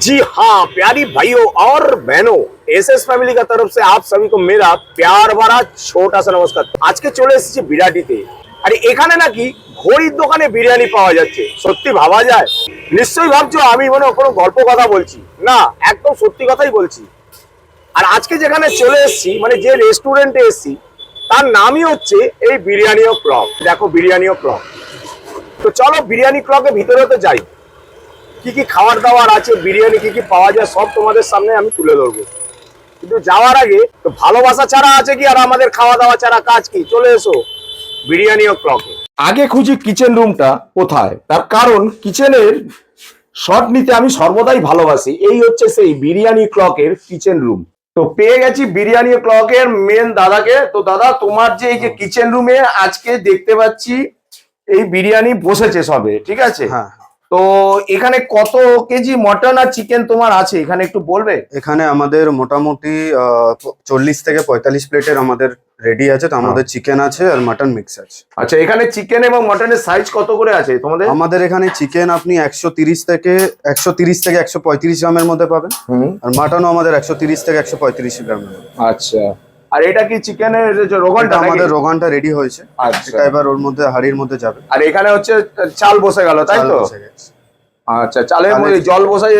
जी हाँ प्यारी भाइयों और बहनों, एसएस फैमिली का तरफ से आप सभी को मेरा प्यार भरा छोटा सा नमस्कार। आज के চলে এসেছি বিরাটিতে। আর এখানে নাকি ঘড়ির দোকানে বিরিয়ানি পাওয়া যাচ্ছে। সত্যি ভাবা যায়? নিশ্চয়ই ভাবছো আমি মনে কোনো গল্প কথা বলছি না, একদম সত্যি কথাই বলছি। আর আজকে যেখানে চলে এসেছি মানে যে রেস্টুরেন্টে এসেছি তার নামই হচ্ছে এই বিরিয়ানি ক্লক। দেখো বিরিয়ানি ক্লক। তো চলো বিরিয়ানি ক্লকের ভিতরে তো যাই, কি কি খাবার দাবার আছে, বিরিয়ানি কি কি পাওয়া যায় সব তোমাদের সামনে আমি তুলে ধরবো। কিন্তু যাওয়ার আগে তো ভালোবাসা ছাড়া আছে কি আর আমাদের খাওয়া দাওয়া ছাড়া কাজ কি? চলে এসো বিরিয়ানি ক্লকে। আগে খুঁজি কিচেন রুমটা কোথায়, তার কারণ কিচেনের শট নিতে আমি সর্বদাই ভালোবাসি। এই হচ্ছে সেই বিরিয়ানি ক্লকের কিচেন রুম। তো পেয়ে গেছি বিরিয়ানি ক্লকের মেন দাদাকে। তো দাদা, তোমার যে এই যে কিচেন রুমে আজকে দেখতে পাচ্ছি এই বিরিয়ানি বসেছে সবে, ঠিক আছে? হ্যাঁ। তো এখানে কত কেজি মটন আর চিকেন তোমার আছে এখানে একটু বলবে? এখানে আমাদের মোটামুটি 40 থেকে 45 প্লেটের আমাদের রেডি আছে। তো আমাদের চিকেন আছে আর মটন মিক্স আছে। আচ্ছা, এখানে চিকেন এবং মটনের সাইজ কত করে আছে তোমাদের? আমাদের এখানে চিকেন আপনি 130 থেকে 135 গ্রামের মধ্যে পাবেন, আর মটনও আমাদের 130 থেকে 135 গ্রামের মধ্যে। আচ্ছা, আর এটা কি চিকেনের যে রোগানটা? আমাদের রোগানটা রেডি হয়েছে। আচ্ছা, এটা এবার ওর মধ্যে হাড়ির মধ্যে যাবে। আর এখানে হচ্ছে চাল বসে গেল, তাই তো? আচ্ছা, চালের মধ্যে জল বসাই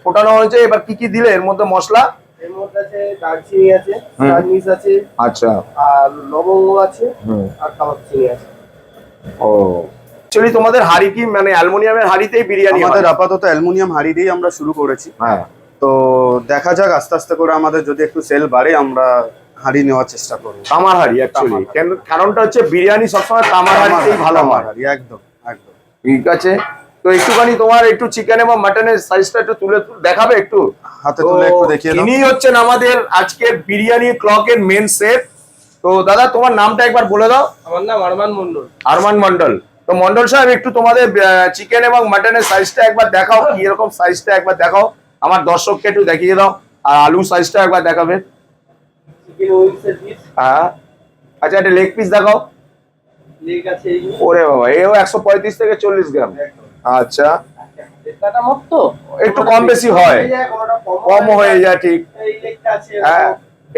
ফোটানো হয়েছে। এবার কি কি দিলে এর মধ্যে মশলা? এর মধ্যে আছে দারচিনি আছে, কিশমিশ আছে, আচ্ছা, আর লবঙ্গ আছে, আর কাবাব চিনি আছে। ও অ্যাকচুয়ালি তোমাদের হাঁড়ি কি মানে অ্যালুমিনিয়ামের হাঁড়িতেই বিরিয়ানি? আমাদের আপাতত অ্যালুমিনিয়াম হাঁড়ি দিয়েই আমরা শুরু করেছি। হ্যাঁ, তো দেখা যাক আস্তে আস্তে করে আমাদের যদি একটু সেল বাড়ে আমরা হাঁড়ি নেওয়ার চেষ্টা করবো। তামার হাঁড়ি অ্যাকচুয়ালি, কারণটা হচ্ছে বিরিয়ানি সবসময় তামার হাঁড়িতেই ভালো হয়। একদম একদম ঠিক আছে। তো একটুখানি তোমার একটু চিকেন এবং মাটনের সাইজটা একটু তুলে দেখাবে একটু? হাতে তুলে একটু দেখিয়ে দাও। ইনি হচ্ছেন আমাদের আজকের বিরিয়ানি ক্লকের মেন শেফ। তো দাদা, তোমার নামটা একবার বলে দাও। আমার নাম আরমান মন্ডল। আরমান মন্ডল। তো মন্ডল সাহেব, একটু তোমাদের চিকেন এবং মাটনের সাইজটা একবার দেখাও, কি এরকম সাইজটা একবার দেখাও আমার দর্শককে একটু দেখিয়ে দাও। আর আলু সাইজটা একবার দেখাবে। চিকেন উইংসের পিস। হ্যাঁ, আচ্ছা, একটা লেগ পিস দেখাও। লেগ আছে এই যে। ওরে বাবা, এও 135 থেকে 40 গ্রাম। আচ্ছা, এটা মত তো একটু কম বেশি হয়, কম হয়ে যায়, ঠিক। এই লেগটা আছে। হ্যাঁ,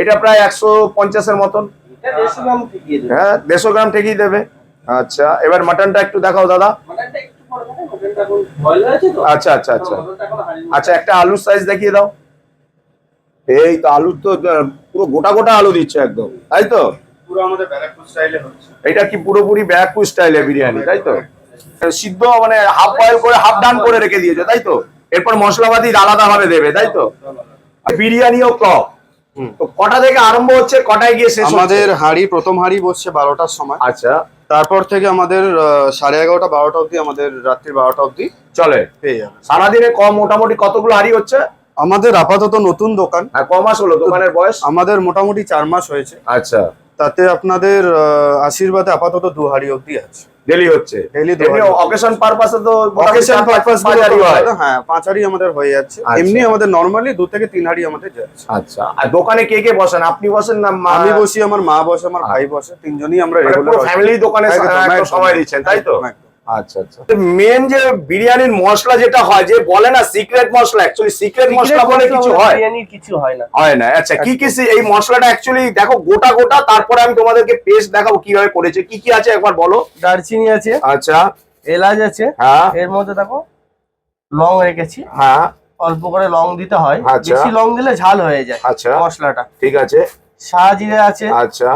এটা প্রায় 150 এর মতন। এটা 150 গ্রাম ঠিকই দেবে। হ্যাঁ, 150 গ্রাম ঠিকই দেবে। আচ্ছা, এবার মাটনটা একটু দেখাও দাদা। মাটনটা একটু বড় দেখাই, মাটনটা কোন বয়েল আছে তো। আচ্ছা আচ্ছা আচ্ছা মাটনটা এখন হাড়ির আচ্ছা, একটা আলুর সাইজ দেখিয়ে দাও। এই তো আলু তো পুরো গোটা গোটা আলু দিচ্ছে একদম, তাই তো? পুরো আমাদের ব্যারাকপুর স্টাইলে হচ্ছে। এটা কি পুরোপুরি ব্যারাকপুর স্টাইলে বিরিয়ানি, তাই তো? সিদ্ধ মানে হাফ বয়েল করে হাফ ডান করে রেখে দিয়েছে, তাই তো? এরপর মশলাপাতি আলাদা ভাবে দেবে, তাই তো? বিরিয়ানিও ক্লক। তো কটা থেকে আরম্ভ হচ্ছে, কটায় গিয়ে শেষ? আমাদের হাঁড়ি প্রথম হাঁড়ি বসছে 12টার সময়। আচ্ছা, তারপর থেকে আমাদের 11:30 12টা অবধি, আমাদের রাত্রি 12টা অবধি চলে। পেয়ে যাবে। সারাদিনে কম মোটামুটি কতগুলো হাঁড়ি হচ্ছে? আমাদের আপাতত নতুন দোকান। হ্যাঁ, ক মাস হলো দোকানের বয়স? আমাদের মোটামুটি 4 মাস হয়েছে। আচ্ছা, তাতে আপনাদের আশীর্বাদে আপাতত 2 হাঁড়ি অবধি আছে। ডেলি হচ্ছে? ডেলি অকেশন পারপাসে তো অকেশন পারপাস হয়। হ্যাঁ, 5 হাঁড়ি আমাদের হয়ে যাচ্ছে। আচ্ছা। এমনি আমাদের নরমালি 2 থেকে 3 হাঁড়ি আমাদের যাচ্ছে। আচ্ছা, আর দোকানে কে কে বসেন? আপনি বসেন না আমি বসি, আমার মা বসে, আমার ভাই বসে, তিনজনই আমরা রেগুলার ফ্যামিলি দোকানে একদম সময় দিচ্ছেন, তাই তো? একদম। আচ্ছা আচ্ছা। মেন যে বিরিয়ানির মশলা যেটা হয়, যে বলে না সিক্রেট মশলা, অ্যাকচুয়ালি সিক্রেট মশলা বলে কিছু হয়? বিরিয়ানির কিছু হয় না। হয় না? আচ্ছা, কি কি এই মশলাটা অ্যাকচুয়ালি দেখো গোটা গোটা, তারপরে আমি তোমাদেরকে পেস্ট দেখাবো কিভাবে করেছে। কি কি আছে একবার বলো। দারচিনি আছে, আচ্ছা, এলাচ আছে, হ্যাঁ, এর মধ্যে দেখো লং রেখেছি। হ্যাঁ, অল্প করে লং দিতে হয়, আচ্ছা। বেশি লং দিলে ঝাল হয়ে যায় আচ্ছা, মশলাটা। ঠিক আছে। শাহজিরে আছে, আচ্ছা,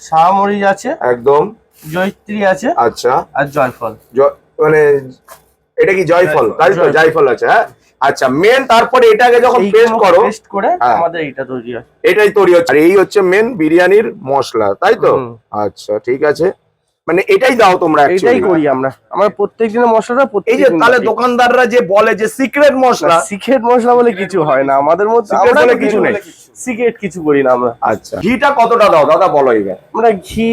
শাহমরিচ আছে, একদম। জয়িত্রী আছে, আচ্ছা, আর জয়ফল। মানে এটা কি জয়ফল, তাই তো? জয়ফল আছে, হ্যাঁ। আচ্ছা, মেন তারপরে এটাকে যখন পেস্ট করো, পেস্ট করে হ্যাঁ, আমাদের এটা তৈরি হয়। এটাই তৈরি হচ্ছে। আর এই হচ্ছে মেন বিরিয়ানির মশলা, তাই তো? আচ্ছা, ঠিক আছে। মানে এটাই দাও তোমরা? এটাই করি আমরা। আমরা প্রত্যেকদিনের মশলাটা এই যে তাহলে দোকানদাররা যে বলে যে সিক্রেট মশলা, সিক্রেট মশলা বলে কিছু হয় না আমাদের মধ্যে। সিক্রেট বলে কিছু নেই, সিক্রেট কিছু করি না আমরা। আচ্ছা, ঘিটা কতটা দাও দাদা বলো এবার? আমরা ঘি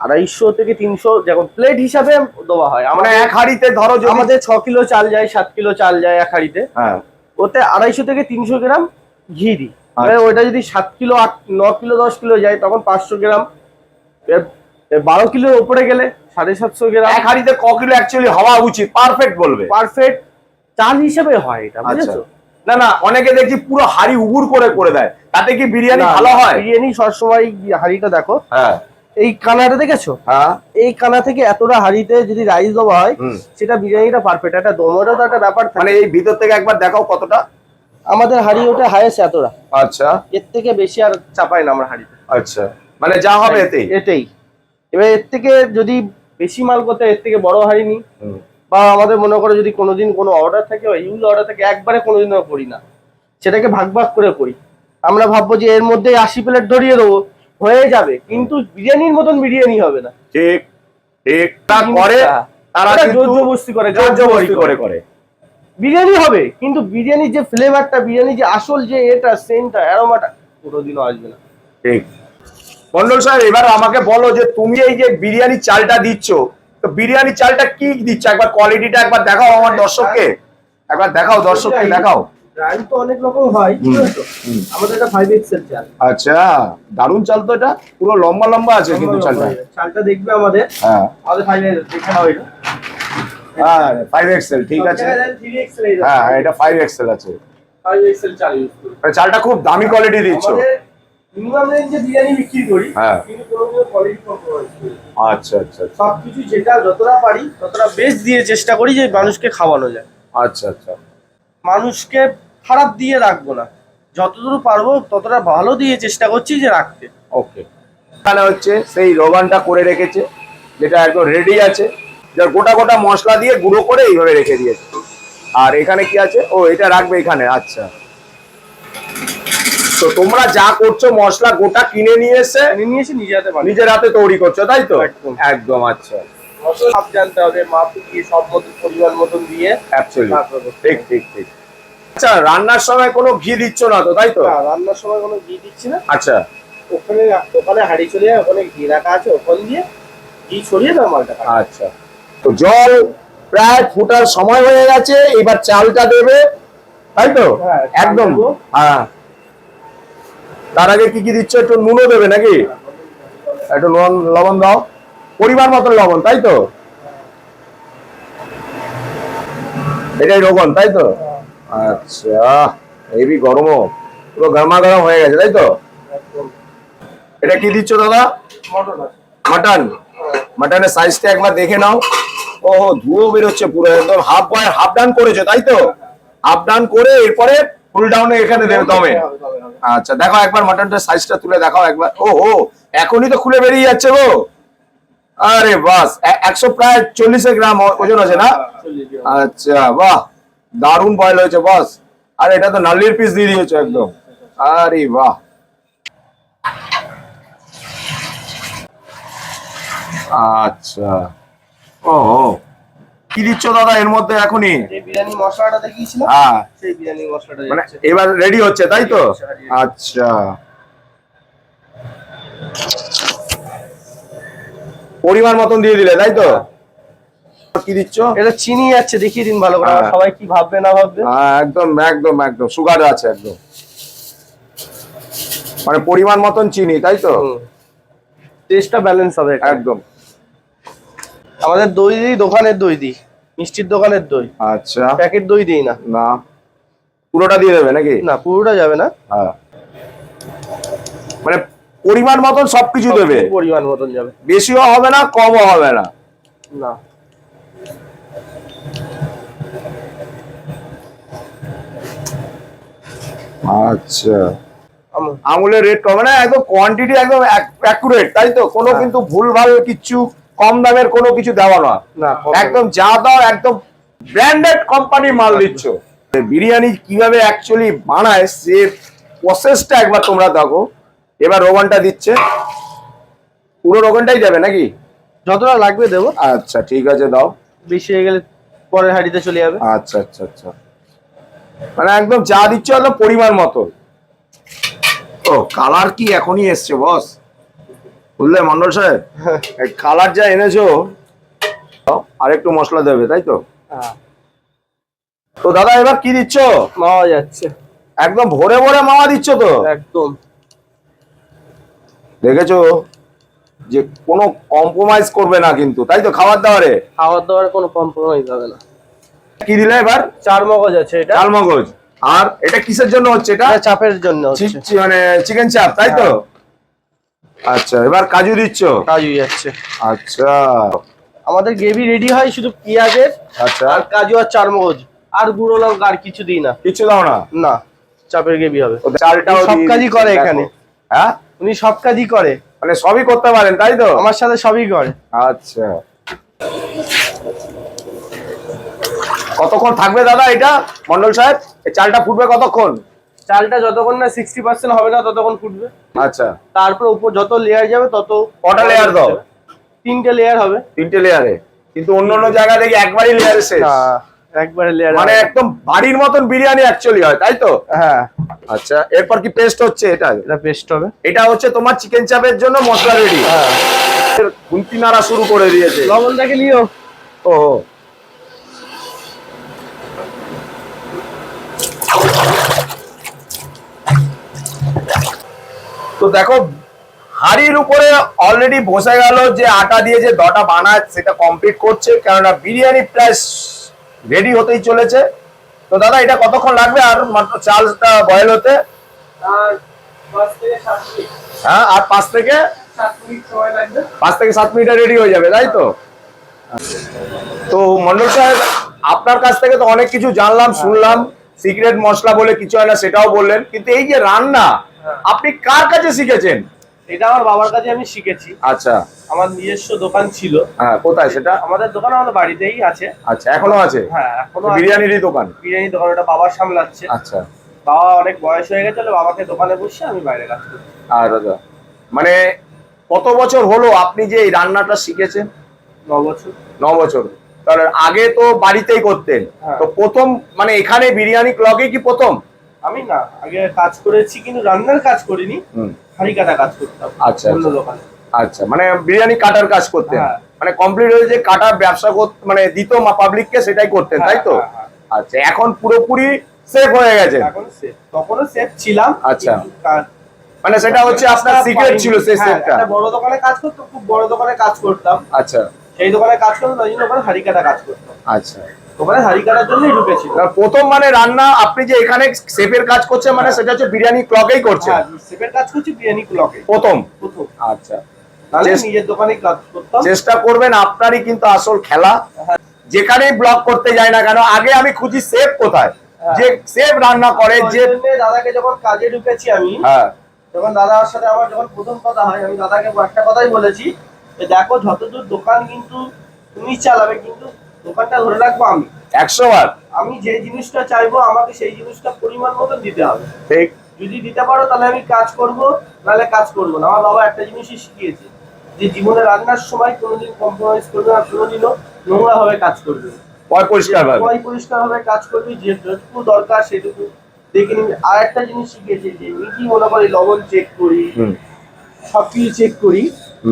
250 থেকে 300 যখন প্লেট হিসাবে দেওয়া হয়। মানে এক হাঁড়িতে ধরো আমাদের 6 কিলো চাল যায়, 7 কিলো চাল যায় এক হাঁড়িতে। হ্যাঁ, ওতে 250 থেকে 300 গ্রাম ঘি দিই। ওইটা যদি 7 কিলো 9 কিলো 10 কিলো যায় তখন 500 গ্রাম। 12 কিলোর উপরে গেলে 750 গ্রাম। এক হাঁড়িতে ক কিলো অ্যাকচুয়ালি হওয়া উচিত পারফেক্ট বলবে? পারফেক্ট চাল হিসেবে হয় এটা, বুঝেছো? না না, অনেকে দেখি পুরো হাড়ি উবুর করে করে দেয়, তাতে কি বিরিয়ানি ভালো হয়? বিরিয়ানি সবসময় হাঁড়িটা দেখো, হ্যাঁ এই কানাটা দেখেছো, হ্যাঁ এই কানা থেকে এতটা হাঁড়িতে যদি রাইস দেওয়া হয়, সেটা বিরিয়ানিটা পারফেক্ট। একটা দমেরও তো একটা ব্যাপার থাকে। মানে এই ভিতর থেকে একবার দেখাও কতটা। আমাদের হাঁড়ি ওটা হাইয়েস্ট এতটা, আচ্ছা এর থেকে বেশি আর চাপাই না আমরা হাঁড়িতে। আচ্ছা, মানে যা হবে এতেই। এটাই। এবার এর থেকে যদি বেশি মাল করতে এর থেকে বড় হাঁড়ি নিই, হুম। বা আমাদের মনে করো যদি কোনোদিন কোনো অর্ডার থাকে, ইউজ অর্ডার থাকে, একবারে কোনোদিনও করি না, সেটাকে ভাগ ভাগ করে করি। আমরা ভাববো যে এর মধ্যে 80 প্লেট ধরিয়ে দেবো, হয়ে যাবে, কিন্তু বিরিয়ানির মতন বিরিয়ানি হবে না। ঠিক ঠিক, তা করে তারা ওটা কিন্তু জোর-জবরদস্তি করে, জোর-জবরদস্তি করে বিরিয়ানি হবে, কিন্তু বিরিয়ানির যে ফ্লেভারটা, বিরিয়ানি যে আসল যে এটা সেন্টটা অ্যারোমাটা কোনোদিনও আসবে না। ঠিক। মন্ডল সাহেব, এবার আমাকে বলো যে তুমি এই যে বিরিয়ানি চালটা দিচ্ছ, তো বিরিয়ানি চালটা কি দিচ্ছ, একবার কোয়ালিটিটা একবার দেখাও আমার দর্শককে, একবার দেখাও দর্শককে দেখাও। ব্র্যান্ড তো অনেক রকম হয়, ঠিক আছে? আমাদের এটা 5XL চাল। আচ্ছা, দারুন চাল তো, এটা পুরো লম্বা লম্বা আছে কিন্তু চালটা। চালটা দেখবে আমাদের, হ্যাঁ আমাদের 5XL দেখে নাও এটা। হ্যাঁ 5XL, ঠিক আছে। 3XL এই হ্যাঁ এটা 5XL আছে। 5XL চাল ইউজ করি। মানে চালটা খুব দামি কোয়ালিটি দিচ্ছ। আমাদের মিনিমাম রেঞ্জে বিরিয়ানি বিক্রি করি, হ্যাঁ। কিন্তু কোনো কোয়ালিটি কম্প্রোমাইজ করি না। আচ্ছা আচ্ছা আচ্ছা সবকিছু যেটা যতটা পারি ততটা বেস্ট দিয়ে চেষ্টা করি যে মানুষকে খাওয়ানো যায়। আচ্ছা আচ্ছা। মানুষকে খারাপ দিয়ে রাখবো না, যতদূর পারবো ততটা ভালো দিয়ে চেষ্টা করছি যে রাখতে। ওকে, এখানে হচ্ছে সেই রোগানটা করে রেখেছে, যেটা একদম রেডি আছে, যার গোটা গোটা মশলা দিয়ে গুঁড়ো করে এইভাবে রেখে দিয়েছে। আর এখানে কি আছে, ও এটা রাখবে এখানে। আচ্ছা, তো তোমরা যা করছো মশলা গোটা কিনে নিয়ে এসে নিয়ে এসে নিজে হাতে বানিয়ে নিজের হাতে তৈরি করছো, তাই তো? একদম। একদম। আচ্ছা, মাপ জানতে হবে, মাপ দিয়ে সব মতন পরিমাণ মতন দিয়ে অ্যাকচুয়ালি তারপর করতে ঠিক ঠিক ঠিক। আচ্ছা, রান্নার সময় কোনো ঘি দিচ্ছ না তো, তাই তো? না, রান্নার সময় কোনো ঘি দিচ্ছি না। আচ্ছা ওখানে ওখানে হাঁড়ি চলে যায়, ওখানে ঘি রাখা আছে, ওখান দিয়ে ঘি ছড়িয়ে দেওয়া মালটা খাওয়া। আচ্ছা, তো জল প্রায় ফোটার সময় হয়ে গেছে, এবার চালটা দেবে, তাই তো? হ্যাঁ, চাল একদম। দেবো। হ্যাঁ, তার আগে কি কি দিচ্ছ, একটু নুনও দেবে নাকি? একটু নুন লবণ দাও, পরিমাণ মতন লবণ, তাই তো? এটাই লবণ, তাই তো? আচ্ছা, হেভি গরমও, পুরো গরমা গরম হয়ে গেছে, তাই তো? একদম। এটা কি দিচ্ছ দাদা? মটন আছে। মাটন, মাটনের সাইজটা একবার দেখে নাও। ও ধুয়ো বেরোচ্ছে পুরো, একদম হাফ ডান করেছো, তাই তো? হাফ ডান করে এরপরে ফুল ডাউনে এখানে দেবে দমে। আচ্ছা, দেখো একবার মাটনটার সাইজটা তুলে দেখাও একবার। ও ও, এখনই তো খুলে বেরিয়ে যাচ্ছে গো। আরে বাস, 100 প্রায় 40 গ্রাম ওজন আছে না? আচ্ছা, বাহ, দারুণ বয়েল হয়েছে বস। আর এটা তো নাল্লির পিস দিয়ে দিয়েছো একদম। আরে বাহ, আচ্ছা। ও কি দিচ্ছ দাদা এর মধ্যে এখনই? যে বিরিয়ানি মশলাটা দেখিয়েছিলাম, হ্যাঁ, সেই বিরিয়ানি মশলাটা মানে যাচ্ছে। এবার রেডি হচ্ছে, তাই তো? আচ্ছা, পরিমাণ মতন দিয়ে দিলে, তাই তো? কি দিচ্ছ? এটা চিনি যাচ্ছে, দেখিয়ে দিন ভালো করে, হ্যাঁ। সবাই কি ভাববে না ভাববে। একদম একদম একদম, সুগার আছে একদম, মানে পরিমাণ মতন চিনি, তাই তো? টেস্টটা ব্যালেন্স হবে এটা। একদম। আমাদের দই দিই, দোকানের দই দিই, মিষ্টির দোকানের দই, আচ্ছা, প্যাকেট দই দিই না। না পুরোটা দিয়ে দেবে নাকি? না, পুরোটা যাবে না, হ্যাঁ, মানে পরিমাণ মতন সবকিছু দেবে, সবকিছু পরিমাণ মতন যাবে, বেশিও হবে না কমও হবে না। না। আচ্ছা, আম- আমুলের রেট কম, মানে একদম কোয়ান্টিটি একদম অ্যাকুরেট, তাই তো? কোনো হ্যাঁ। কিন্তু ভুলভাল কিছু, কম দামের কোনো কিছু দেওয়া না, না, একদম যা দাও একদম ব্র্যান্ডেড কোম্পানির মাল দিচ্ছ। বিরিয়ানি কিভাবে অ্যাকচুয়ালি বানায় সে প্রসেসটা একবার তোমরা দেখো। এবার রোগানটা দিচ্ছে, পুরো রোগানটাই যাবে নাকি? যতটা লাগবে দেবো, আচ্ছা ঠিক আছে, দাও। বেশি হয়ে গেলে পরের হাঁড়িতে চলে যাবে। আচ্ছা আচ্ছা আচ্ছা, মানে একদম যা দিচ্ছ একদম পরিমাণ মতো। ও কালার কি এখনই এসছে বস, বুঝলে মন্ডল সাহেব? কালার যা এনেছো, আর একটু মশলা দেবে, তাই তো? হ্যাঁ, তো দাদা এবার কি দিচ্ছ? পাওয়া যাচ্ছে, একদম ভরে ভরে মাওয়া দিচ্ছ তো? একদম। দেখেছো যে কোনো কম্প্রোমাইজ করবে না কিন্তু, তাই তো? খাবার দাবারে খাওয়ার দাওয়ার কোনো কম্প্রোমাইজ হবে না। কি দিলে এবার? 4 মগজ আছে এটা, চাল মগজ। আর এটা কিসের জন্য হচ্ছে এটা? এটা চাপের জন্য হচ্ছে। মানে চিকেন চাপ, তাই তো? আচ্ছা, এবার কাজু দিচ্ছ? কাজু যাচ্ছে। আচ্ছা আমাদের গ্রেভি রেডি হয় শুধু পেঁয়াজের আচ্ছা, আর কাজু আর চারমগজ আর গুঁড়ো লঙ্কা, আর কিছু দিই না। কিছু দাও না? না, চাপের গ্রেভি হবে। ও চালটাও সব দিয়ে কাজই দিচ্ছি, করে দেখো। এখানে। হ্যাঁ, উনি সব কাজই করে, মানে সবই করতে পারেন, তাই তো? আমার সাথে সবই করে। আচ্ছা, কতক্ষণ থাকবে দাদা এটা মন্ডল সাহেব? এই চালটা ফুটবে কতক্ষণ? চালটা যতক্ষণ না 60% হবে না ততক্ষণ ফুটবে। আচ্ছা, তারপর উপর যত লেয়ার যাবে তত। কটা লেয়ার দাও? 3টে লেয়ার হবে। 3টে লেয়ারে? কিন্তু অন্য অন্য জায়গা দেখি একবারই লেয়ারে শেষ। না, একবারে লেয়ার মানে একদম বাড়ির মতন বিরিয়ানি অ্যাকচুয়ালি হয়, তাই তো? হ্যাঁ। আচ্ছা, এরপর কি পেস্ট হচ্ছে এটা? এটা পেস্ট হবে। এটা হচ্ছে তোমার চিকেন চাপের জন্য মশলা রেডি। হ্যাঁ, খুন্তি নাড়া শুরু করে দিয়েছে। লবণটাকে নিও। ও তো দেখো, হাড়ির উপরে অলরেডি বসে গেল যে আটা দিয়ে যে দটা বানায় সেটা কমপ্লিট করছে, কেননা বিরিয়ানি প্রায় রেডি হতেই চলেছে। তো দাদা এটা কতক্ষণ লাগবে আর মাত্র চালটা বয়েল হতে? আর 5 থেকে 7 মিনিট। হ্যাঁ, আর 5 থেকে 7 মিনিট সময় লাগবে। 5 থেকে 7 মিনিটে রেডি হয়ে যাবে, তাই তো? তো মন্ডল সাহেব, আপনার কাছ থেকে তো অনেক কিছু জানলাম, শুনলাম। সিক্রেট মশলা বলে কিছু হয় না সেটাও বললেন, কিন্তু এই যে রান্না আপনি কার কাছে শিখেছেন? এটা আমার বাবার কাছে আমি শিখেছি। আচ্ছা, আমার নিজস্ব দোকান ছিল। হ্যাঁ, কোথায় সেটা? আমাদের দোকান আমাদের বাড়িতেই আছে। আচ্ছা, এখনো আছে? হ্যাঁ, এখনো আছে। বিরিয়ানিরই দোকান? বিরিয়ানি দোকান, ওটা বাবা সামলাচ্ছে। আচ্ছা, বাবা অনেক বয়স হয়ে গেছে, বাবাকে দোকানে বসে আমি বাইরে কাজ করি। আর দাদা মানে কত বছর হলো আপনি যে এই রান্নাটা শিখেছেন? 9 বছর। 9 বছর। তাহলে আগে তো বাড়িতেই করতেন। হ্যাঁ। তো প্রথম মানে এখানে বিরিয়ানি ক্লগে কি প্রথম? আমি না, আগে কাজ করেছি কিন্তু রান্নার কাজ করিনি। হাঁড়ি কাটা কাজ করতাম। আচ্ছা, অন্য দোকানে। আচ্ছা, মানে বিরিয়ানি কাটার কাজ করতেন। হ্যাঁ। মানে কমপ্লিট হয়ে যে কাটা ব্যবসা মানে দিত পাবলিককে, সেটাই করতেন, তাই তো? হ্যাঁ, হ্যাঁ, হ্যাঁ। আচ্ছা, এখন পুরোপুরি সেফ হয়ে গেছে। এখন সেফ, তখনও সেফ ছিলাম। আচ্ছা। কিন্তু কাজ- মানে সেটা হচ্ছে আপনার সিক্রেট ছিল সেই হ্যাঁ, সেফটা। একটা বড় দোকানে কাজ করতাম, খুব বড় দোকানে কাজ করতাম। আচ্ছা, সেই দোকানে কাজ করতাম, তাই জন্য ওখানে হাঁড়ি কাটা কাজ করতাম। আচ্ছা। ওখানে হাঁড়ি কাটার জন্যই ঢুকেছিল। আর প্রথম মানে রান্না আপনি যে এখানে সেফের কাজ করছেন, মানে সেটা হচ্ছে বিরিয়ানি ক্লগেই করছেন হ্যাঁ, সেফের কাজ করছি বিরিয়ানি ক্লকে প্রথম। প্রথম। আচ্ছা, নাহলে নিজের দোকানেই কাজ করতাম। চেষ্টা করবেন, আপনারই কিন্তু আসল খেলা। যেখানেই ব্লগ করতে যায় না কেন, আগে আমি খুঁজি সেফ কোথায়, যে সেফ রান্না করে। যে দাদাকে যখন কাজে ঢুকেছি আমি, হ্যাঁ, যখন দাদার সাথে আমার যখন প্রথম কথা হয়, আমি দাদাকে একটা কথাই বলেছি যে দেখো, যতদূর দোকান কিন্তু তুমি চালাবে, কিন্তু দোকানটা ধরে রাখবো আমি। 100 বার। আমি যে জিনিসটা চাইবো আমাকে সেই জিনিসটা পরিমাণ মতন দিতে হবে। ঠিক। যদি দিতে পারো তাহলে আমি কাজ করব, নাহলে কাজ করবো না। আমার বাবা একটা জিনিসই শিখিয়েছে, যে জীবনে রান্নার সময় কোনোদিন কম্প্রোমাইজ করবে না, কোনোদিনও নোংরা ভাবে কাজ করবে না। পরিষ্কার ভাবে, পরিষ্কার ভাবে কাজ করবি, যেটুকু দরকার সেটুকু দেখে নিবি। আর একটা জিনিস শিখেছি, যে নিজেই মনে করি লবণ চেক করি, সবকিছু চেক করি।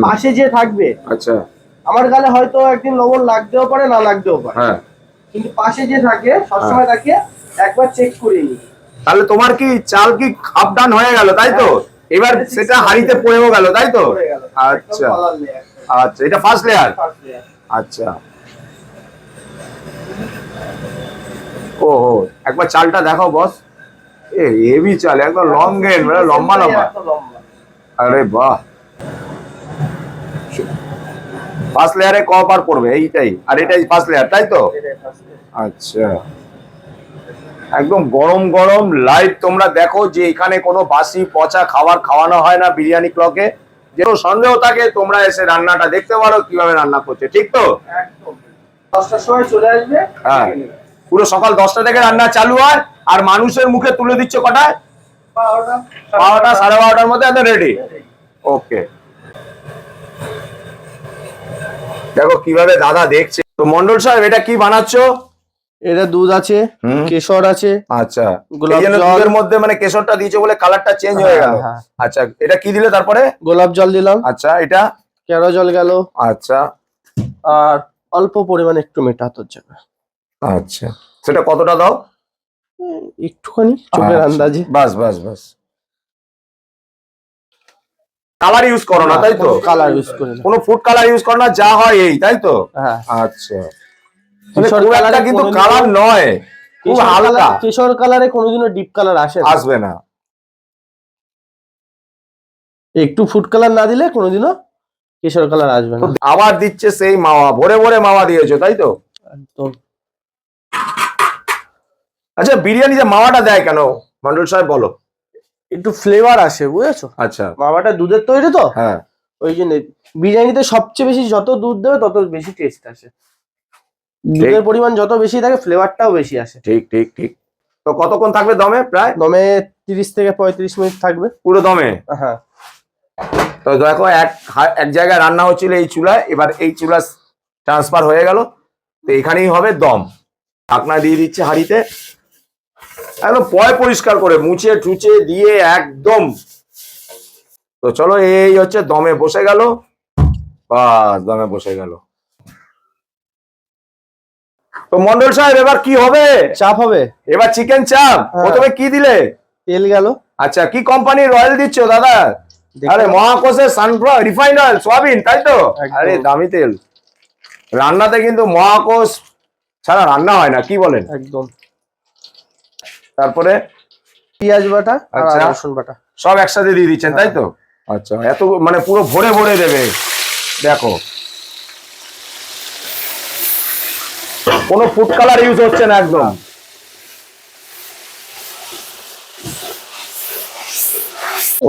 পাশে যে থাকবে, আচ্ছা, আমার গালে হয়তো একদিন লবণ লাগতেও পারে, না লাগতেও পারে, হ্যাঁ, কিন্তু পাশে যে থাকে সবসময় তাকে একবার চেক করে নি। তাহলে তোমার কি চাল কি আপ ডাউন হয়ে গেল, তাই তো? এবার সেটা হাঁড়িতে পড়েও গেল, তাই তো? আচ্ছা, আচ্ছা, এটা ফার্স্ট লেয়ার। আচ্ছা, ও একবার চালটা দেখো বস। এ হেভি চাল, একদম লং গেন, মানে লম্বা লম্বা। আরে বাহ, ফার্স্ট লেয়ারে কবার পড়বে এইটাই, আর এটাই ফার্স্ট লেয়ার, তাই তো? আচ্ছা, একদম গরম গরম লাইভ তোমরা দেখো, যে এখানে কোনো বাসি পচা খাবার খাওয়ানো হয় না বিরিয়ানি ক্লকে। যে সন্দেহ থাকে তোমরা এসে রান্নাটা দেখতে পারো কিভাবে রান্না করছে, ঠিক তো? একদম 10টার সময় চলে আসবে। হ্যাঁ, পুরো সকাল 10টা থেকে রান্না চালু হয়, আর মানুষের মুখে তুলে দিচ্ছে কটায়? 12টা 12:30টার মধ্যে একদম রেডি। ওকে, দেখো কিভাবে দাদা দেখছে। তো মন্ডল সাহেব, এটা কি বানাচ্ছো? এটা দুধ আছে, কেশর আছে। আচ্ছা, গোলাপ এই জন্য জল। দুধের মধ্যে মানে কেশরটা দিয়েছে বলে কালারটা চেঞ্জ হয়ে গেল। হ্যাঁ। আচ্ছা, এটা কি দিলে তারপরে? গোলাপ জল দিলাম। আচ্ছা, এটা? কেওড়া জল গেল। আচ্ছা, আর অল্প পরিমাণে একটু মেটাতোর জন্য। আচ্ছা, সেটা কতটা দাও? একটুখানি চোখের আচ্ছা, আন্দাজে। বাস বাস বাস। কালার ইউজ করো না, তাই তো? কালার ইউজ করি না। কোনো ফুড কালার ইউজ করো না, যা হয় এই, তাই তো? হ্যাঁ। আচ্ছা, মানে কেশর খুব একটা কালারে কিন্তু কোনোদিনও- কালার নয়, খুব হালকা, কেশর কালারে কোনোদিনও ডিপ কালার আসবে না। একটু ফুড কালার না দিলে কোনোদিনও কেশর কালার আসবে না। আবার দিচ্ছে সেই মাওয়া, ভরে ভরে মাওয়া দিয়েছো তাই তো? একদম। আচ্ছা, বিরিয়ানিতে মাওয়াটা দেয় কেন মন্ডল সাহেব, বলো? একটু ফ্লেভার আসে, বুঝেছো? আচ্ছা, মাওয়াটা দুধের তৈরি তো, হ্যাঁ, ওই জন্য বিরিয়ানিতে সবচেয়ে বেশি যত দুধ দেবে তত বেশি টেস্ট আসে। দুধের পরিমাণ যত বেশি থাকে ফ্লেভারটাও বেশি আসে। ঠিক ঠিক ঠিক। তো কতক্ষণ থাকবে দমে? প্রায় দমে 30 থেকে 35 মিনিট থাকবে পুরো দমে। হ্যাঁ। তো দেখো এক জায়গায় রান্না হচ্ছিল এই চুলায়, এবার এই চুলা ট্রান্সফার হয়ে গেল, তো এখানেই হবে দম। ঢাকনা দিয়ে দিচ্ছে হাঁড়িতে, একদম পরিষ্কার করে মুছে টুচে দিয়ে একদম। তো চলো, এই হচ্ছে দমে বসে গেল, বাস দমে বসে গেল। তো মন্ডল সাহেব এবার কি হবে? চাপ হবে এবার চিকেন চাপ। হ্যাঁ। প্রথমে কি দিলে? তেল গেল। আচ্ছা, কি কোম্পানির অয়েল দিচ্ছ দাদা? আরে মহাকোষের সানফ্লাওয়ার রিফাইন্ড অয়েল, সয়াবিন, তাই তো? একদম। আরে দামি তেল। রান্নাতে কিন্তু মহাকোষ ছাড়া রান্না হয় না, কি বলেন? একদম। তারপরে পেঁয়াজ বাটা আর আচ্ছা। রসুন বাটা সব একসাথে দিয়ে দিচ্ছেন তাই তো? আচ্ছা, এত মানে পুরো ভরে ভরে দেবে। দেখো, কোনো ফুড কালার ইউজ হচ্ছে না, একদম।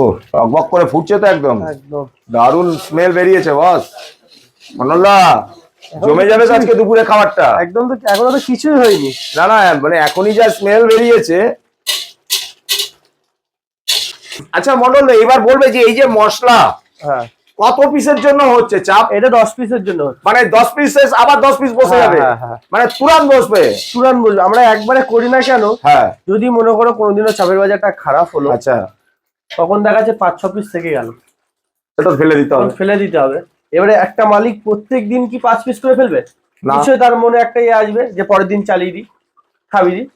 ও, টকবক করে ফুটছে তো একদম। একদম। দারুণ স্মেল বেরিয়েছে বস। মনোল্লা, জমে যাবে তো আজকে দুপুরে খাবারটা। একদম। তো এখনো তো কিছুই হয়নি। না না, মানে এখনই যা স্মেল বেরিয়েছে। আচ্ছা মন্ডল, এবার বলবে যে এই যে মশলা হ্যাঁ, কত পিসের জন্য হচ্ছে চাপ? এটা 10 পিসের জন্য হচ্ছে। মানে 10 পিস শেষ, আবার 10 পিস বসে হ্যাঁ, যাবে? হ্যাঁ, হ্যাঁ। মানে তুরান বসবে? তুরান বলবো, আমরা একবারে করি না কেন, হ্যাঁ, যদি মনে করো কোনোদিনও চাপের বাজারটা খারাপ হলো, আচ্ছা, তখন দেখা যাচ্ছে 5-6 পিস থেকে গেল, সেটা ফেলে দিতে তখন হবে। ফেলে দিতে হবে। এবারে একটা মালিক প্রত্যেক দিন কি 5 পিস করে ফেলবে? না। নিশ্চয়ই তার মনে একটা ইয়ে আসবে যে পরের দিন চালিয়ে দিই, খাবি দিই।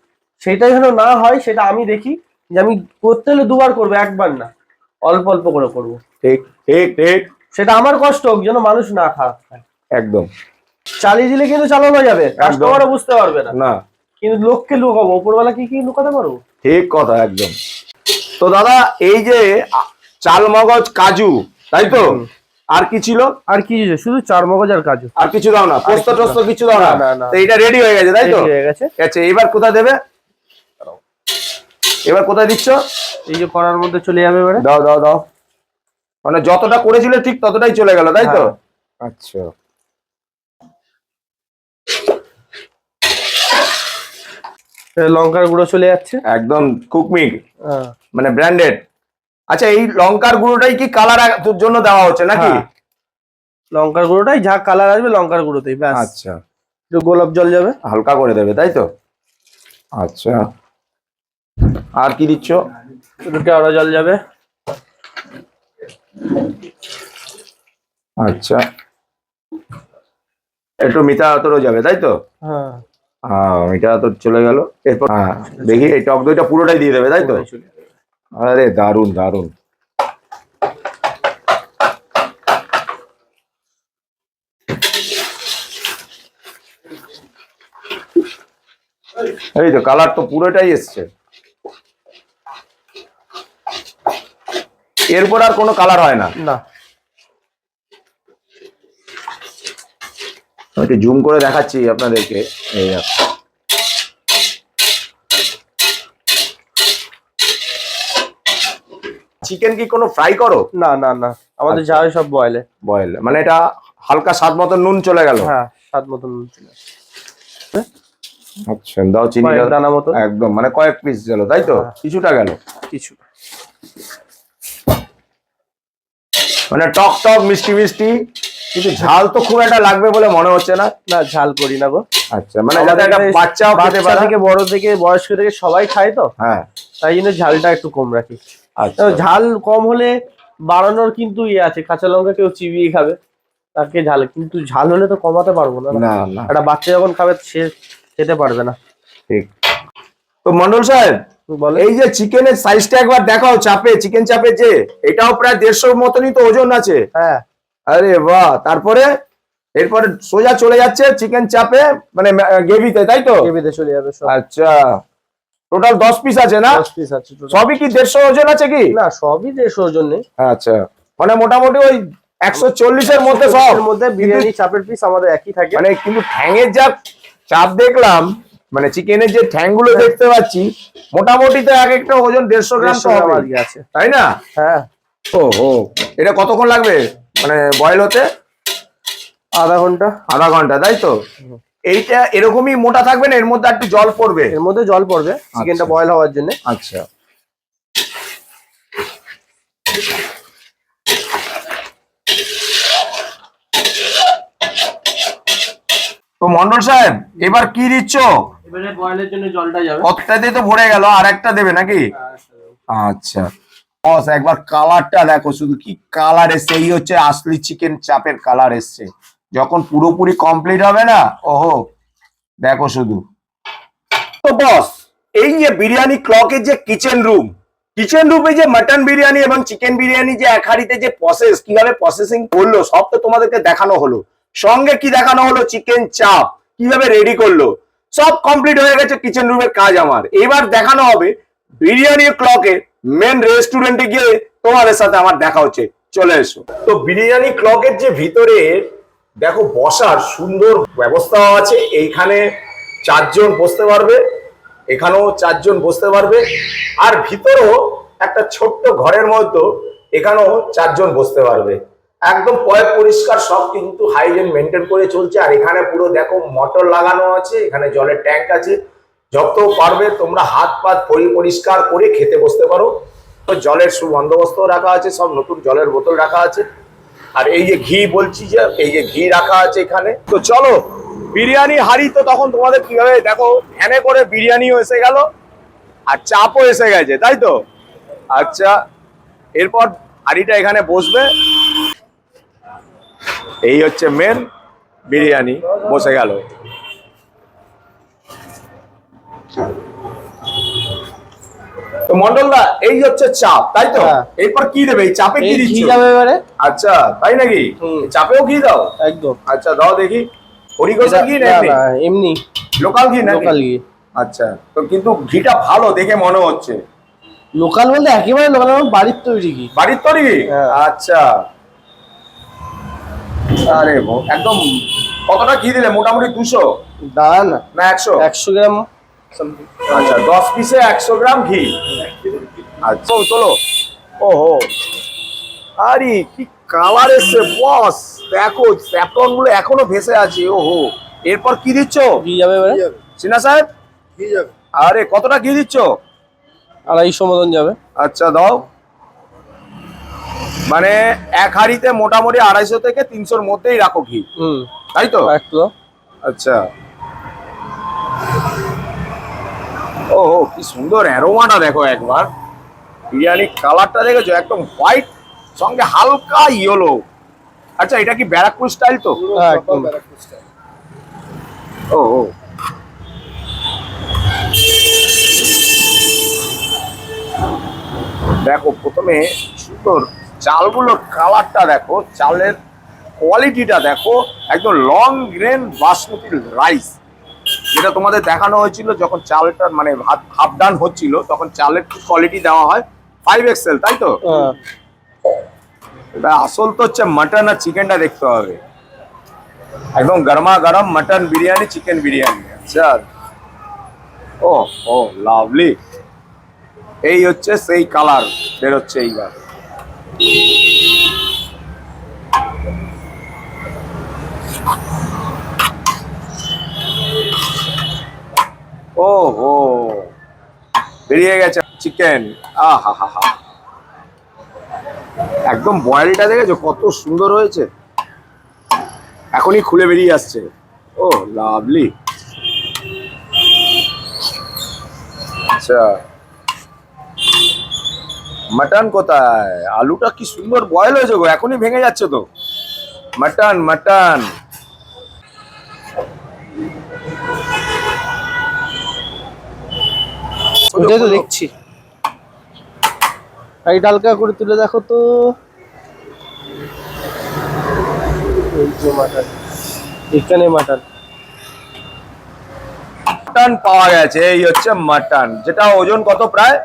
সেটা যেন না হয়, সেটা আমি দেখি যে আমি করতে হলে দুবার করবো, একবার না, অল্প অল্প করে করবো। ঠিক ঠিক ঠিক, সেটা আমার কষ্ট হোক, যেন মানুষ না খারাপ খায়। একদম। চালিয়ে দিলে কিন্তু চালানো যাবে, কাস্টমারও বুঝতে পারবে না, না, কিন্তু লোককে লুকাবো, উপরওয়ালা কি লুকাতে পারবো? ঠিক কথা, একদম। তো দাদা, এই যে চাল মগজ কাজু, তাই তো? আর কি ছিল? আর কি, শুধু চার মগজ আর কাজু। আর কিছু দাও না? পোস্ত টোস্ত কিছু দাও না? না, না। তো এটা রেডি হয়ে গেছে তাই তো? হয়ে গেছে। আচ্ছা, এবার কোথায় দেবে? এবার কোথায় দিচ্ছ? এই যে কড়ার মধ্যে চলে যাবে এবারে। দাও দাও দাও, মানে যতটা করেছিলে ঠিক ততটাই চলে গেল তাই তো? হ্যাঁ। আচ্ছা, লঙ্কার গুঁড়ো চলে যাচ্ছে একদম কুকমিক, হ্যাঁ। মানে ব্র্যান্ডেড। আচ্ছা, এই লঙ্কার গুঁড়োটাই কি কালার জন্য দেওয়া হচ্ছে নাকি? হ্যাঁ। লঙ্কার গুঁড়োটাই যা কালার আসবে লঙ্কার গুঁড়োতেই, ব্যাস। আচ্ছা, একটু গোলাপ জল যাবে, হালকা করে দেবে তাই তো? আচ্ছা, আর কি দিচ্ছ? একটু কেওড়া জল যাবে। আচ্ছা, একটু মিঠা আতরও যাবে তাই তো? হ্যাঁ, মিঠা আতর চলে গেল। এরপর দেখি এই টক দইটা পুরোটাই দিয়ে দেবে তাই তো? চলে যাবে। আরে দারুন দারুন। এই তো কালার তো পুরোটাই এসছে। এরপর আর কোনো কালার হয় না? না। আমি একটু জুম করে দেখাচ্ছি আপনাদেরকে। এই চিকেন কি কোনো ফ্রাই করো? না, না, না, আমাদের যা হয় সব বয়েলে। বয়েল, মানে এটা হালকা স্বাদ মতো নুন চলে গেল। হ্যাঁ, স্বাদ মতন নুন চলে আসে। আচ্ছা, দাও চিনি কয়েক দানা মতো, একদম, মানে কয়েক পিস গেল তাই তো? কিছুটা গেল, কিছু। মানে টক টক মিষ্টি মিষ্টি, কিন্তু ঝাল তো খুব একটা লাগবে বলে মনে হচ্ছে না। না, ঝাল করি না গো। আচ্ছা, মানে যাতে একটা বাচ্চাও খেতে বাচ্চা পারে। থেকে বড় থেকে বয়স্ক থেকে সবাই খায় তো, হ্যাঁ, তাই জন্য ঝালটা একটু কম রাখি। আচ্ছা, ঝাল কম হলে বাড়ানোর কিন্তু ইয়ে আছে, কাঁচা লঙ্কা কেউ চিবিয়ে খাবে, তাকে ঝাল, কিন্তু ঝাল হলে তো কমাতে পারবো না। না না, একটা বাচ্চা যখন খাবে সে খেতে পারবে না। ঠিক। তো মন্ডল সাহেব, বলে এই যে চিকেনের সাইজটা একবার দেখাও, চাপে চিকেন চাপে যে এটাও প্রায় 150 মতনই তো ওজন আছে। হ্যাঁ, আরে বাহ, তারপরে এরপরে সোজা চলে যাচ্ছে চিকেন চাপে, মানে গ্রেভিতে, তাই তো? গ্রেভিতে চলে যাবে সব। আচ্ছা, টোটাল 10 পিস আছে না? 10 পিস আছে total। সবই কি 150 ওজন আছে কি? না, সবই 150 ওজন নেই। আচ্ছা, মানে মোটামুটি ওই 140 এর মধ্যে সব। এর মধ্যে বিরিয়ানি চাপের পিস আমাদের একই থাকে। মানে কিন্তু ঠ্যাঙের যা চাপ দেখলাম, মানে চিকেনের যে ঠ্যাংগুলো দেখতে পাচ্ছি, মোটামুটি তো এক একটা ওজন 150 গ্রাম তো 150 গ্রাম হবে, আজকে আছে। তাই না? হ্যাঁ, ও ও, এটা কতক্ষণ লাগবে মানে বয়েল হতে? আধা ঘন্টা। আধা ঘন্টা, তাই তো? এইটা এরকমই মোটা থাকবে না, এর মধ্যে একটু জল পড়বে? এর মধ্যে জল পড়বে চিকেনটা আচ্ছা। বয়েল হওয়ার জন্য। আচ্ছা, তো মন্ডল সাহেব এবার কি দিচ্ছ? এবারে বয়েলের জন্য জলটা যাবে। কতটাতে তো ভরে গেল, আর একটা দেবে নাকি? আচ্ছা বস, একবার কালারটা দেখো শুধু, কি কালার এসছে! এই হচ্ছে আসলি চিকেন চাপের কালার এসছে। যখন পুরোপুরি কমপ্লিট হবে না, ওহো দেখো শুধু। তো বস, এই যে বিরিয়ানি ক্লকের যে কিচেন রুমে যে মাটন বিরিয়ানি এবং চিকেন বিরিয়ানি যে এক হাঁড়িতে যে প্রসেস, কিভাবে প্রসেসিং করলো, সব তো তোমাদেরকে দেখানো হলো। সঙ্গে কি দেখানো হলো? চিকেন চাপ কিভাবে রেডি করলো, সব কমপ্লিট হয়ে গেছে কিচেন রুমের কাজ আমার। এবার দেখানো হবে বিরিয়ানি ক্লকে মেন রেস্টুরেন্টে গিয়ে তোমাদের সাথে আমার দেখা হচ্ছে। চলে এসো। তো বিরিয়ানি ক্লকের যে ভিতরে দেখো বসার সুন্দর ব্যবস্থা আছে। এইখানে 4 জন বসতে পারবে, এখানেও 4 জন বসতে পারবে, আর ভিতরেও একটা ছোট্ট ঘরের মধ্যে এখানেও 4 জন বসতে পারবে। একদম পরিষ্কার, সব কিন্তু হাইজিন মেনটেন করে চলছে। আর এখানে পুরো দেখো মোটর লাগানো আছে, এখানে জলের ট্যাঙ্ক আছে। যত পারবে তোমরা হাত পাত পরিষ্কার করে খেতে বসতে পারো। তো জলের সুবন্দোবস্ত রাখা আছে, সব নতুন জলের বোতল রাখা আছে। আর এই যে ঘি বলছি, যে এই যে ঘি রাখা আছে এখানে। তো চলো, বিরিয়ানি হাঁড়ি তো তখন তোমাদের কিভাবে দেখো, ভ্যানে করে বিরিয়ানিও এসে গেল আর চাপও এসে গেছে, তাই তো? আচ্ছা, এরপর হাঁড়িটা এখানে বসবে। এই হচ্ছে মেন বিরিয়ানি বসে গেল। তো মন্ডলদা, এই হচ্ছে চাপ, তাই তো? হ্যাঁ। এরপর কি দেবে? এই চাপে কি এই দিচ্ছ? ঘি যাবে এবারে। আচ্ছা, তাই নাকি? হুম। চাপেও ঘি দাও? একদম। আচ্ছা, দাও দেখি। হরিঘোষের ঘি না না, এমনি? না, এমনি লোকাল ঘি নাকি? লোকাল ঘি। আচ্ছা, তো কিন্তু ঘিটা ভালো দেখে মনে হচ্ছে। লোকাল বলতে একেবারে লোকাল, বাড়ির তৈরি ঘি। বাড়ির তৈরি ঘি? হ্যাঁ। আচ্ছা, আরে একদম। কতটা ঘি দিলে? মোটামুটি 200 না না, না 100? 100 গ্রাম something। আচ্ছা, 10 পিসে 100 গ্রাম ঘি। আচ্ছা চলো। ওহো, আরে কি কালার এসছে বস! দেখো স্যাফরন গুলো এখনো ভেসে আছে। ওহো, এরপর কি দিচ্ছ? ঘি যাবে এবারে। সিনা সাহেব, আরে কতটা ঘি দিচ্ছ? 250 মতন যাবে। আচ্ছা দাও। মানে এক হাঁড়িতে মোটামুটি 250 থেকে 300-র মধ্যেই রাখো ঘি, তাই তো? একটু। আচ্ছা, ওহো কি সুন্দর অ্যারোমাটা দেখো একবার। বিরিয়ানি কালারটা দেখেছো? একদম হোয়াইট, সঙ্গে হালকা ইয়েলো। আচ্ছা, এটা কি ব্যারাকপুর স্টাইল তো? হ্যাঁ, একদম। ও ও, দেখো প্রথমে সুন্দর চালগুলোর কালারটা দেখো, চালের কোয়ালিটিটা দেখো, একদম লং গ্রেন বাসমতি রাইস, যেটা তোমাদের দেখানো হয়েছিল যখন চালটা মানে হাফ ডান হচ্ছিল, তখন চালের কোয়ালিটি দেওয়া হয় 5XL, তাই তো? হ্যাঁ। এটা আসল তো হচ্ছে মাটন আর চিকেনটা দেখতে হবে। একদম গরমা গরম মাটন বিরিয়ানি, চিকেন বিরিয়ানি। আচ্ছা, ও ও লাভলি। এই হচ্ছে সেই কালার বেরোচ্ছে এইবার। ও হো, বেরিয়ে গেছে চিকেন। আহা হা হা, একদম বয়েলটা দেখেছো কত সুন্দর হয়েছে, এখনই খুলে বেরিয়ে আসছে। ও লাভলি। আচ্ছা, মাটন কোথায়? আলুটা কি সুন্দর বয়েল হয়েছে গো, এখনই ভেঙে যাচ্ছে তো। মাটন মাটন, ওটাই তো দেখছি। এই ডালকা করে তুলে দেখো তো। এই যে মাটন। এখানে মাটন মাটন পাওয়া গেছে, এই হচ্ছে মাটন, যেটা ওজন কত প্রায়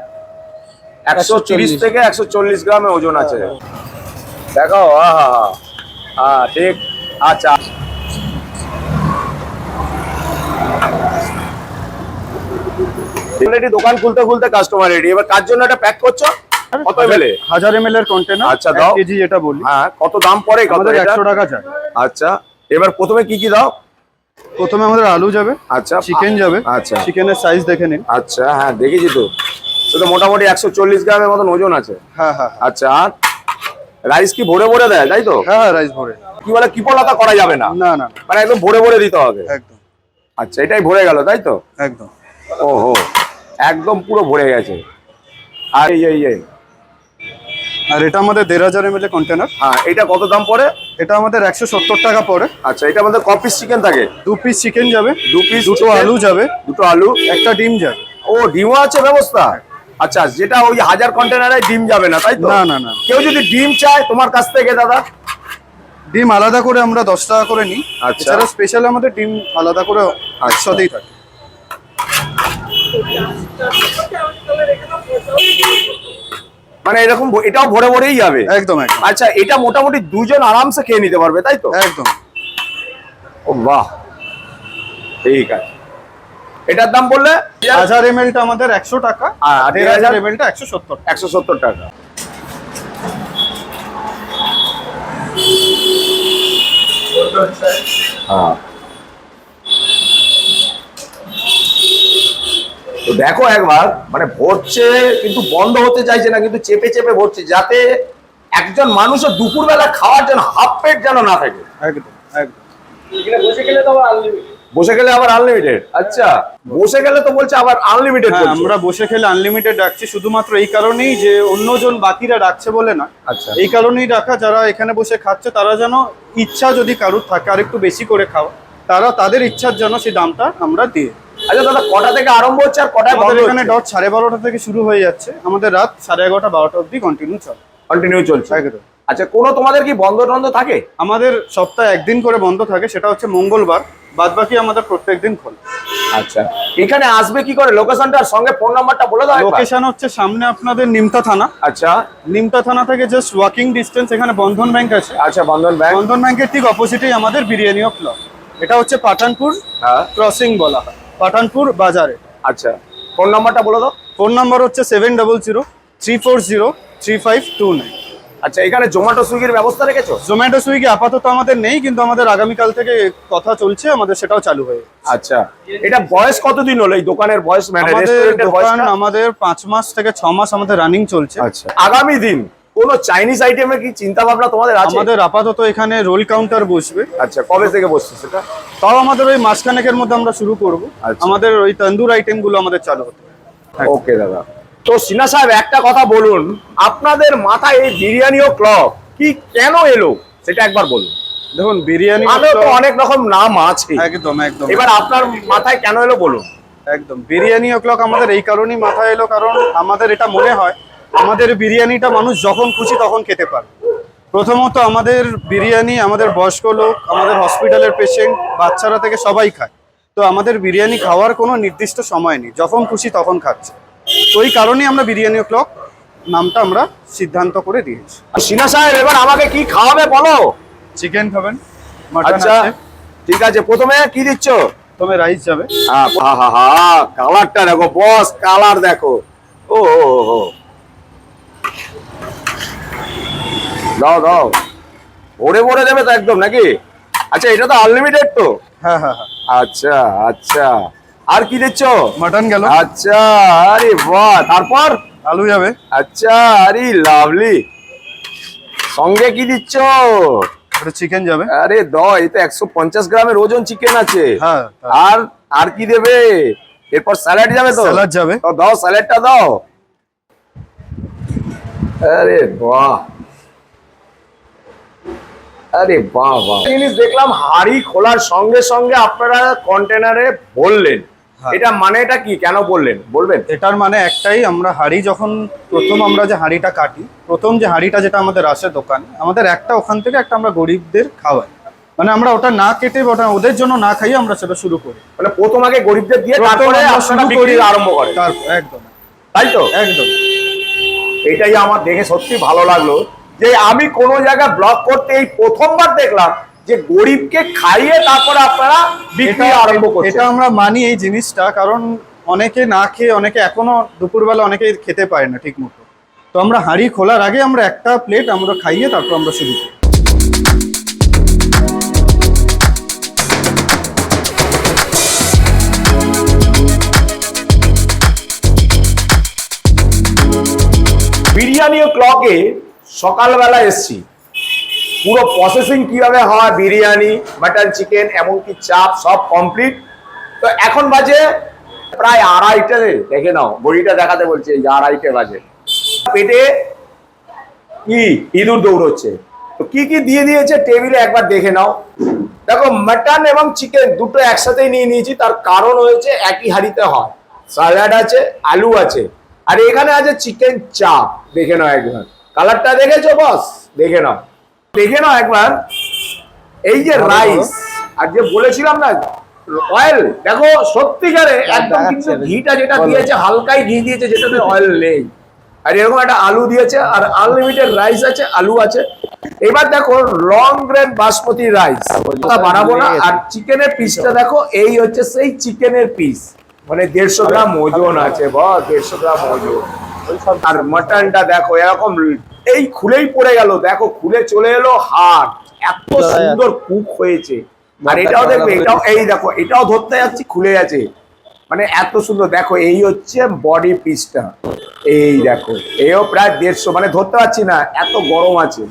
130 থেকে 140 গ্রামে ওজন আছে। দেখো, হ্যাঁ ঠিক। আচ্ছা, অলরেডি দোকান খুলতে খুলতে কাস্টমার রেডি। এবার কার জন্য এটা প্যাক করছো? কত এমএল? 1000 ml এর কন্টেনার। আচ্ছা, দাও। 1 কেজি যেটা বলি। হ্যাঁ, কত দাম পড়ে? কত? আমাদের এটা 100 টাকা চাই। আচ্ছা, এবার প্রথমে কি কি দাও? প্রথমে আমাদের আলু যাবে, আচ্ছা, চিকেন যাবে। আচ্ছা, চিকেনের সাইজ দেখে নিন। আচ্ছা, হ্যাঁ দেখেছি তো, সেটা মোটামুটি 140 গ্রামের মতন ওজন আছে। হ্যাঁ হ্যাঁ আচ্ছা, আর রাইস কি ভরে ভরে দেয়, তাই তো? হ্যাঁ, রাইস ভরে। কি বলে, কিপলতা করা যাবে না, না না, মানে একদম ভরে ভরে দিতে হবে। একদম আচ্ছা, এটাই ভরে গেল, তাই তো? একদম। ওহো, একদম পুরো ভরে গেছে। আর এই আর এটা আমাদের 1500 ml এর কন্টেনার। হ্যাঁ, এটা কত দাম পড়ে? এটা আমাদের 170 টাকা পড়ে। আচ্ছা, এটা আমাদের ক পিস চিকেন থাকে? 2 পিস চিকেন যাবে, 2 পিস, দুটো আলু যাবে, দুটো আলু, একটা ডিম যাবে। ও ডিমও আছে ব্যবস্থা? আচ্ছা, যেটা ওই 1000 কন্টেনারে ডিম যাবে না, তাই তো? না না না, কেউ যদি ডিম চায় তোমার কাছ থেকে দাদা? ডিম আলাদা করে আমরা 10 টাকা করে নিই। আচ্ছা। এছাড়া স্পেশাল আমাদের ডিম আলাদা করে একসাথেই থাকে। মানে এরকম এটাও ভরে ভরেই যাবে? একদম একদম আচ্ছা, এটা মোটামুটি দুজন আরামসে খেয়ে নিতে পারবে, তাই তো? একদম। ও বাহ, ঠিক আছে। এটার দাম বললে? 1000 ml টা আমাদের 100 টাকা, আর 1500 ml টা 170 টাকা। 170 টাকা। হ্যাঁ, তো দেখো একবার, মানে ভরছে কিন্তু বন্ধ হতে চাইছে না, কিন্তু চেপে চেপে ভরছে, যাতে একজন মানুষের দুপুরবেলা খাওয়ার জন্য হাফ পেট যেন না থাকে। একদম একদম। এখানে বসে খেলে তো আবার আনলিমিটেড। বসে গেলে আবার আনলিমিটেড? আচ্ছা, বসে গেলে তো বলছে আবার আনলিমিটেড। হ্যাঁ, আমরা বসে খেলে আনলিমিটেড রাখছি শুধুমাত্র এই কারণেই যে অন্যজন বাকিরা রাখছে বলে না। আচ্ছা, এই কারণেই রাখা, যারা এখানে বসে খাচ্ছে তারা যেন ইচ্ছা যদি কারুর থাকে আর একটু বেশি করে খাওয়া, তারা তাদের ইচ্ছার জন্য সেই দামটা আমরা দিই। আচ্ছা দাদা, কটা থেকে আরম্ভ হচ্ছে আর কটায় বন্ধ আমাদের এখানে হচ্ছে? ডট 12:30 থেকে শুরু হয়ে যাচ্ছে, আমাদের রাত 11:30 12টা অবধি কন্টিনিউ চলে। কন্টিনিউ চলছে? একদম। আচ্ছা, কোনো তোমাদের কি বন্ধ টন্ধ থাকে? আমাদের সপ্তাহে একদিন করে বন্ধ থাকে, সেটা হচ্ছে মঙ্গলবার, বাদ বাকি আমাদের প্রত্যেকদিন খোলা। আচ্ছা, এখানে আসবে কি করে? লোকেশনটা আর সঙ্গে ফোন নাম্বারটা বলে দাও একবার। লোকেশন হচ্ছে সামনে আপনাদের নিমতা থানা। আচ্ছা, নিমতা থানা থেকে জাস্ট ওয়াকিং ডিস্টেন্স এখানে বন্ধন ব্যাংক আছে। আচ্ছা, বন্ধন ব্যাংক। বন্ধন ব্যাংকের ঠিক অপোজিটেই আমাদের বিরিয়ানি অফ ক্লাব। এটা হচ্ছে পাঠানপুর হ্যাঁ, ক্রসিং বলা হয়, পাঠানপুর বাজারে। আচ্ছা, ফোন নাম্বারটা বলে দাও। ফোন নাম্বার হচ্ছে 7003403529। আচ্ছা, এখানে জোম্যাটো সুইগির ব্যবস্থা রেখেছো? জোম্যাটো সুইগি আপাতত আমাদের নেই, কিন্তু আমাদের আগামীকাল থেকে কথা চলছে, আমাদের সেটাও চালু হয়ে যাবে। আচ্ছা, এটা বয়স কতদিন হলো এই দোকানের বয়স, মানে আমাদের রেস্টুরেন্টের দোকান বয়সটা? আমাদের 5 মাস থেকে 6 মাস আমাদের রানিং চলছে। আচ্ছা, আগামী দিন কোনো চাইনিজ আইটেমের কি চিন্তা ভাবনা তোমাদের আছে? আমাদের আপাতত এখানে রোল কাউন্টার বসবে। আচ্ছা, কবে থেকে বসছে সেটা? তাও আমাদের ওই মাসখানেকের মধ্যে আমরা শুরু করব। আচ্ছা। আমাদের ওই তন্দুর আইটেম গুলো আমাদের চালু হতে। ওকে দাদা, তো সিনহা সাহেব একটা কথা বলুন, আপনাদের মাথায় এই বিরিয়ানি ও ক্লব কি কেন এলো সেটা একবার বলুন। দেখুন, বিরিয়ানি আরো তো অনেক রকম নাম আছে, একদম একদম এবার আপনার মাথায় কেন এলো বলুন। একদম বিরিয়ানি ও ক্লক আমাদের এই কারণেই মাথায় এলো, কারণ আমাদের এটা মনে হয় আমাদের বিরিয়ানিটা মানুষ যখন খুশি তখন খেতে পারে। প্রথমত আমাদের বিরিয়ানি আমাদের বয়স্ক লোক, আমাদের হসপিটালের পেশেন্ট, বাচ্চারা থেকে সবাই খায়। তো আমাদের বিরিয়ানি খাওয়ার কোনো নির্দিষ্ট সময় নেই, যখন খুশি তখন খাচ্ছে। তো এই কারণেই আমরা বিরিয়ানি ও ক্লক নামটা আমরা সিদ্ধান্ত করে দিয়েছি। সিনহা সাহেব, এবার আমাকে কি খাওয়াবে বলো। চিকেন খাবেন, মাটন আচ্ছা, আছে, ঠিক আছে, প্রথমে কি দিচ্ছ? প্রথমে রাইস যাবে। কালারটা দেখো বস, কালার দেখো। ও দাও দাও, ভরে ভরে দেবে তো একদম নাকি? আচ্ছা, এটা তো আনলিমিটেড তো? হ্যাঁ হ্যাঁ হ্যাঁ। আচ্ছা আচ্ছা, আর কি দিচ্ছ? মাটন গেল। আচ্ছা, আরে বাহ, তারপর? আলু যাবে। আচ্ছা, আরে লাভলি, সঙ্গে কি দিচ্ছ? এটা চিকেন যাবে। আরে এই তো 150 গ্রামের ওজন চিকেন আছে। হ্যাঁ। আর আর কি দেবে? এরপর স্যালাড যাবে তো? স্যালাড যাবে। তো দাও, স্যালাডটা দাও। আরে বাহ, আরে বাহ বাহ, জিনিস দেখলাম, হাড়ি খোলার সঙ্গে সঙ্গে আপনারা কন্টেনারে বললেন, হ্যাঁ। এটা মানেটা কি, কেন বললেন বলবেন? এটার মানে একটাই, আমরা হাঁড়ি যখন প্রথম আমরা যে হাঁড়িটা কাটি, প্রথম যে হাঁড়িটা যেটা আমাদের আসে দোকানে, আমাদের একটা ওখান থেকে একটা আমরা গরিবদের খাওয়াই। মানে আমরা ওটা না কেটে ওটা ওদের জন্য না খাইয়ে আমরা সেটা শুরু করি। মানে প্রথম আগে গরিবদের দিয়ে তারপরে আপনারা বিক্রি আরম্ভ করেন। একদম তাই তো? একদম। এটাই আমার দেখে সত্যি ভালো লাগলো যে আমি কোনো জায়গায় ব্লগ করতে এই প্রথমবার দেখলাম যে গরিবকে খাইয়ে তারপরে আপনারা বিক্রি আরম্ভ করছেন। এটা আমরা মানি এই জিনিসটা, কারণ অনেকে না খেয়ে, অনেকে এখনো দুপুরবেলা অনেকে খেতে পারে না ঠিক মতো। তো আমরা হাঁড়ি খোলার আগে আমরা একটা প্লেট আমরা খাইয়ে তারপর আমরা শুরু করি। বিরিয়ানি ও ক্লকে সকালবেলা এসছি, পুরো প্রসেসিং কিভাবে হয়, বিরিয়ানি, মাটন, চিকেন, এমনকি চাপ সব কমপ্লিট। তো এখন বাজে প্রায় 2:30। দেখে নাও, ঘড়িটা দেখাতে বলছে, এই 2:30 বাজে। পেটে কি ইঁদুর দৌড়চ্ছে। তো কি কি দিয়ে দিয়েছে টেবিলে একবার দেখে নাও। দেখো, মাটন এবং চিকেন দুটো একসাথেই নিয়ে নিয়েছি, তার কারণ হয়েছে একই হাঁড়িতে হয়। স্যালাড আছে, আলু আছে, আর এখানে আছে চিকেন চাপ। দেখে নাও একবার, কালারটা দেখেছো বস? দেখে নাও, দেখে নাও একবার। এই যে রাইস, আর যে বলেছিলাম না অয়েল, দেখো সত্যিকারে একদম কিন্তু ঘিটা যেটা দিয়েছে, হালকাই ঘি দিয়েছে, যেটাতে অয়েল নেই। আর এরকম একটা আলু দিয়েছে, আর আনলিমিটেড রাইস আছে, আলু আছে। এবার দেখো লং গ্রেন বাসমতি রাইস, কথা বাড়াবো না। আর চিকেনের পিসটা দেখো, এই হচ্ছে সেই চিকেনের পিস, মানে 150 গ্রাম ওজন আছে বস, 150 গ্রাম ওজন। আর মাটনটা দেখো এরকম, এই খুলেই পড়ে গেল, দেখো খুলে চলে এলো হাড়, এত সুন্দর কুক হয়েছে। আর এটাও দেখবে, এটাও এই দেখো, এটাও ধরতে যাচ্ছি, খুলে যাচ্ছে, মানে এত সুন্দর। দেখো এই হচ্ছে বডি পিসটা, এই দেখো, এও প্রায় 150, মানে ধরতে পারছি না, এত গরম আছে।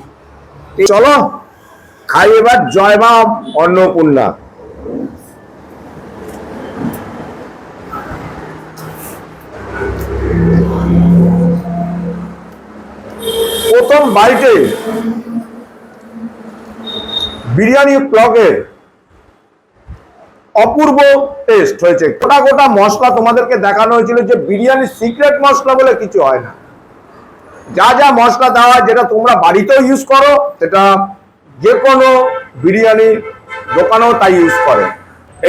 চলো খাই এবার। জয় মা অন্নপূর্ণা। প্রথম বাইটে বিরিয়ানি ক্লকের অপূর্ব টেস্ট হয়েছে। গোটা গোটা মশলা তোমাদেরকে দেখানো হয়েছিল যে বিরিয়ানির সিক্রেট মশলা বলে কিছু হয় না। যা যা মশলা দেওয়া, যেটা তোমরা বাড়িতেও ইউজ করো, সেটা যে কোনো বিরিয়ানির দোকানেও তাই ইউজ করে।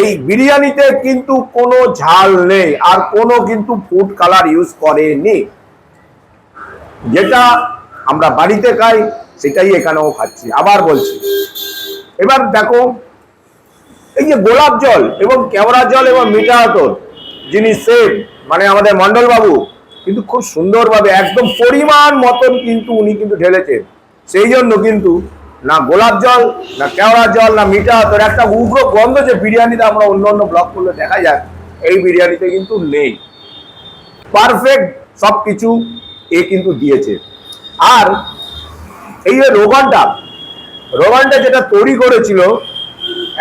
এই বিরিয়ানিতে কিন্তু কোনো ঝাল নেই, আর কোনো কিন্তু ফুড কালার ইউজ করেনি। যেটা আমরা বাড়িতে খাই সেটাই এখানেও খাচ্ছি। আবার বলছি, এবার দেখো এই যে গোলাপ জল এবং কেওড়া জল এবং মিঠা আতর, যিনি সেফ, মানে আমাদের মন্ডল বাবু, কিন্তু খুব সুন্দরভাবে একদম পরিমাণ মতন কিন্তু উনি কিন্তু ঢেলেছেন। সেই জন্য কিন্তু না গোলাপ জল, না কেওড়া জল, না মিঠা আতর, একটা উগ্র গন্ধ যে বিরিয়ানিতে আমরা অন্য অন্য ব্লক করলে দেখা যায়, এই বিরিয়ানিতে কিন্তু নেই। পারফেক্ট সব কিছু এ কিন্তু দিয়েছে। আর এই যে রোগানটা যেটা তৈরি করেছিল,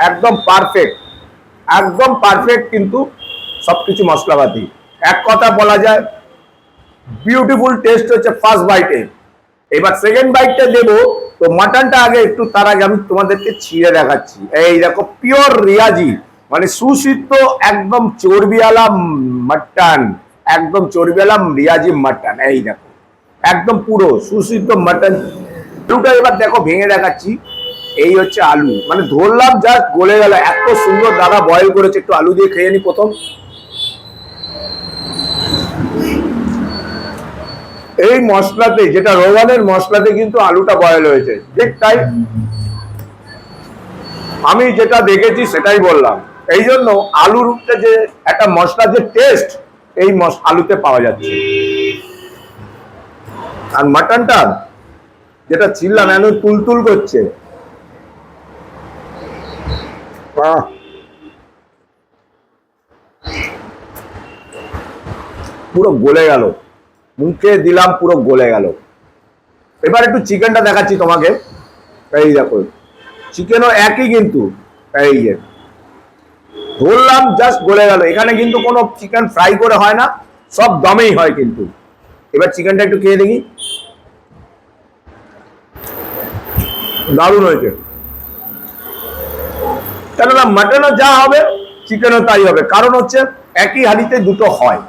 একদম পারফেক্ট, একদম পারফেক্ট, কিন্তু সবকিছু মশলাপাতি। এক কথা বলা যায় বিউটিফুল টেস্ট হচ্ছে ফার্স্ট বাইটে। এবার সেকেন্ড বাইটটা দেবো, তো মাটনটা আগে একটু, তার আগে আমি তোমাদেরকে ছিঁড়ে দেখাচ্ছি। এই দেখো, পিওর রিয়াজি, মানে সুসিদ্ধ, একদম চর্বিওয়ালা মাটন, একদম চর্বিওয়ালা রিয়াজি মাটন। এই দেখো একদম পুরো সুসিদ্ধ মাটন। আলুটা এবার দেখো ভেঙে দেখাচ্ছি, এই হচ্ছে আলু, মানে ধরলাম জাস্ট গলে গেল, এত সুন্দর দাদা বয়েল করেছে। একটু আলু দিয়ে খেয়ে নি প্রথম। এই মশলাতে, যেটা রোগানের মশলাতে কিন্তু আলুটা বয়েল হয়েছে, ঠিক তাই আমি যেটা দেখেছি সেটাই বললাম। এই জন্য আলুর যে একটা মশলা যে টেস্ট, এই আলুতে পাওয়া যাচ্ছে। আর মাটনটা যেটা ছিললাম, এখন তুলতুল করছে, পুরো গলে গেল, মুখে দিলাম, পুরো গলে গেল। এবার একটু চিকেনটা দেখাচ্ছি তোমাকে। এই দেখো, চিকেনও একই, কিন্তু এই যে ধরলাম জাস্ট গলে গেল। এখানে কিন্তু কোনো চিকেন ফ্রাই করে হয় না, সব দমেই হয় কিন্তু। এবার চিকেনটা একটু খেয়ে দেখি, দারুণ হয়েছে। কেননা মাটনও যা হবে চিকেনও তাই হবে, কারণ হচ্ছে একই হাঁড়িতে দুটো হয়।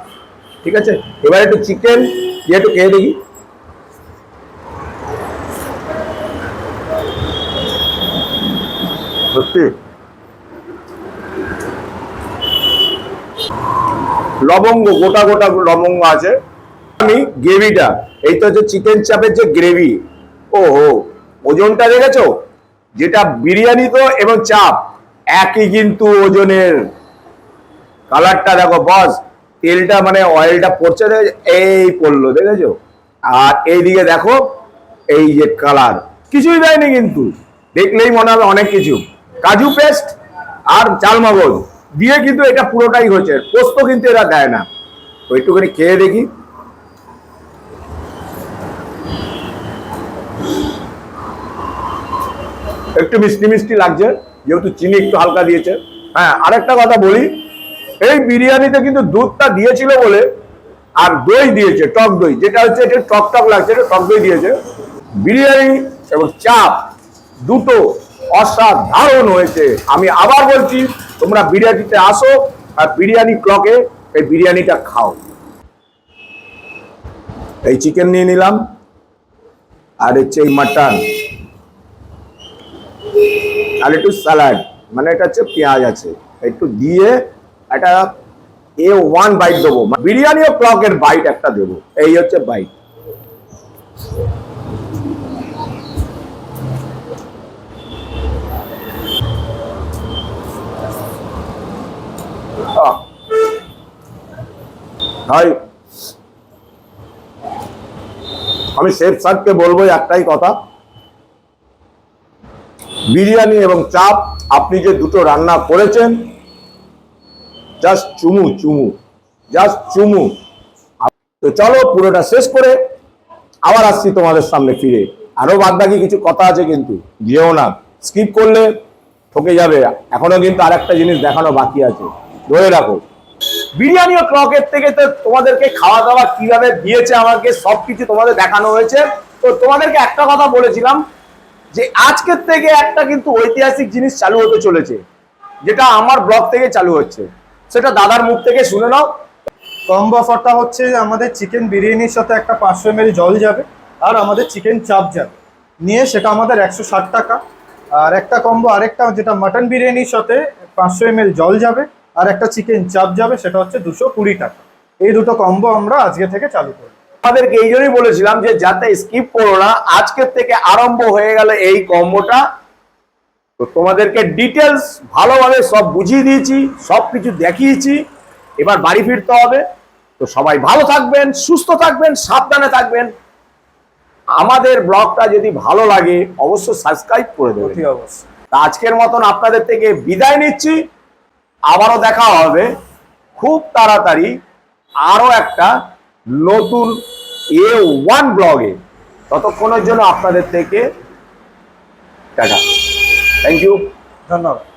ঠিক আছে, এবার একটু চিকেন দিয়ে একটু খেয়ে দেখি। সত্যি লবঙ্গ, গোটা গোটা লবঙ্গ আছে। আমি গ্রেভিটা, এই তো হচ্ছে চিকেন চাপের যে গ্রেভি, ওহো, ওজনটা দেখেছো? যেটা বিরিয়ানি তো এবং চাপ একই কিন্তু ওজনের। কালারটা দেখো বস, তেলটা মানে অয়েলটা পড়ছে, এই পড়লো, দেখেছো? আর এইদিকে দেখো এই যে কালার, কিছুই দেয়নি কিন্তু, দেখলেই মনে হবে অনেক কিছু। কাজু পেস্ট আর চালমগজ দিয়ে কিন্তু এটা পুরোটাই হয়েছে, পোস্ত কিন্তু এরা দেয় না। তো একটুখানি খেয়ে দেখি। একটু মিষ্টি মিষ্টি লাগছে, যেহেতু চিনি একটু হালকা দিয়েছে। হ্যাঁ, আরেকটা কথা বলি, এই বিরিয়ানিতে কিন্তু দুধটা দিয়েছিল বলে, আর দই দিয়েছে, টক দই, যেটা হচ্ছে এটা টক টক লাগছে, এটা টক দই দিয়েছে। বিরিয়ানি এবং চাপ দুটো অসাধারণ হয়েছে। আমি আবার বলছি, তোমরা বিরিয়ানিতে আসো আর বিরিয়ানি ক্লকে এই বিরিয়ানিটা খাও। এই চিকেন নিয়ে নিলাম, আর হচ্ছে এই মাটন, আর একটু স্যালাড, মানে এটা হচ্ছে পেঁয়াজ আছে একটু দিয়ে, একটা A1 বাইট দেবো, বিরিয়ানি ও ক্লকের বাইট একটা দেবো। এই হচ্ছে বাইট। ভাই, আমি শেফ স্যারকে বলবো একটাই কথা, বিরিয়ানি এবং চাপ আপনি যে দুটো রান্না করেছেন, জাস্ট চুমু চুমু, জাস্ট চুমু। তো চলো পুরোটা শেষ করে আবার আসছি তোমাদের সামনে ফিরে। আরো বাদ বাকি কিছু কথা আছে, কিন্তু যেও না, স্কিপ করলে ঠকে যাবে। এখনো কিন্তু আরেকটা জিনিস দেখানো বাকি আছে, ধরে রাখো। বিরিয়ানি ও ক্লকের থেকে তো তোমাদেরকে খাওয়া দাওয়া কিভাবে দিয়েছে আমাকে সবকিছু তোমাদের দেখানো হয়েছে। তো তোমাদেরকে একটা কথা বলেছিলাম যে আজকের থেকে একটা কিন্তু ঐতিহাসিক জিনিস চালু হতে চলেছে, যেটা আমার ব্লগ থেকে চালু হচ্ছে, সেটা দাদার মুখ থেকে শুনে নাও। কম্বো অফারটা হচ্ছে আমাদের চিকেন বিরিয়ানির সাথে একটা 500 ml জল যাবে, আর আমাদের চিকেন চাপ যাবে নিয়ে, সেটা আমাদের 160 টাকা। আর একটা কম্বো আরেকটা, যেটা মাটন বিরিয়ানির সাথে 500 ml জল যাবে আর একটা চিকেন চাপ যাবে, সেটা হচ্ছে 220 টাকা। এই দুটো কম্বো আমরা আজকে থেকে চালু করব। আমাদেরকে এই জন্যই বলেছিলাম যে যাতে স্কিপ করো না, আজকের থেকে আরম্ভ হয়ে গেল এই কম্বোটা। তো তোমাদেরকে ডিটেলস ভালোভাবে সব বুঝিয়ে দিয়েছি, সব কিছু দেখিয়েছি। এবার বাড়ি ফিরতে হবে। তো সবাই ভালো থাকবেন, সুস্থ থাকবেন, সাবধানে থাকবেন। আমাদের ব্লগটা যদি ভালো লাগে অবশ্যই সাবস্ক্রাইব করে দেবেন। অবশ্যই। তা আজকের মতন আপনাদের থেকে বিদায় নিচ্ছি। আবারও দেখা হবে খুব তাড়াতাড়ি আরো একটা নতুন A1 ব্লগে। ততক্ষণের জন্য আপনাদের থেকে টাটা, থ্যাংক ইউ, ধন্যবাদ।